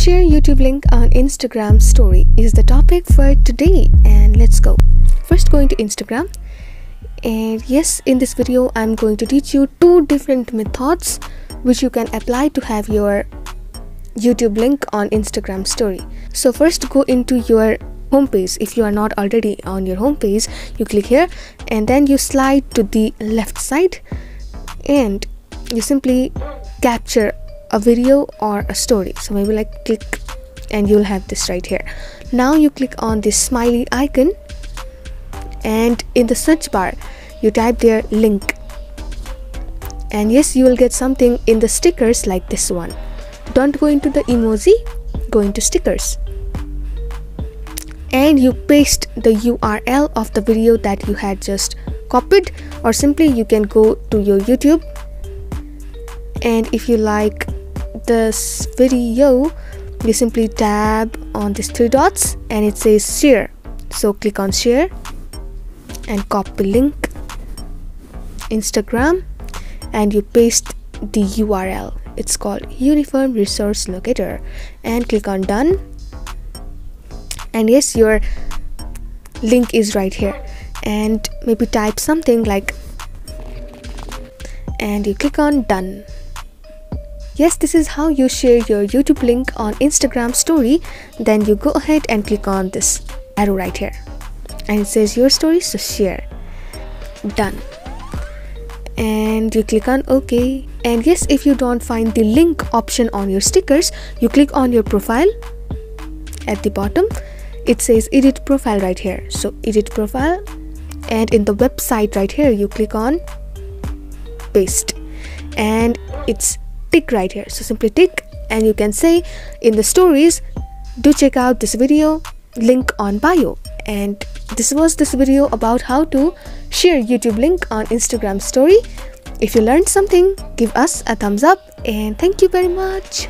share YouTube link on Instagram story is the topic for today, and let's go. First, going to Instagram, and yes, in this video I'm going to teach you two different methods which you can apply to have your YouTube link on Instagram story. So first, go into your homepage. If you are not already on your homepage, you click here and then you slide to the left side and you simply capture a video or a story. So maybe like click and you'll have this right here. Now you click on this smiley icon and in the search bar you type their link, and yes, you will get something in the stickers like this one. Don't go into the emoji, go into stickers and you paste the URL of the video that you had just copied, or simply you can go to your YouTube, and if you like this video you simply tap on these three dots and it says share. So click on share and copy link Instagram and you paste the URL. It's called Uniform Resource Locator, and click on done, and yes, your link is right here. And maybe type something like, and you click on done. Yes, this is how you share your YouTube link on Instagram story. Then you go ahead and click on this arrow right here and it says your story, so share. Done. And you click on OK. And yes, if you don't find the link option on your stickers, you click on your profile. At the bottom it says edit profile right here, so edit profile, and in the website right here you click on paste and it's tick right here, so simply tick and you can say in the stories, do check out this video, link on bio. And this was this video about how to share YouTube link on Instagram story. If you learned something, give us a thumbs up and thank you very much.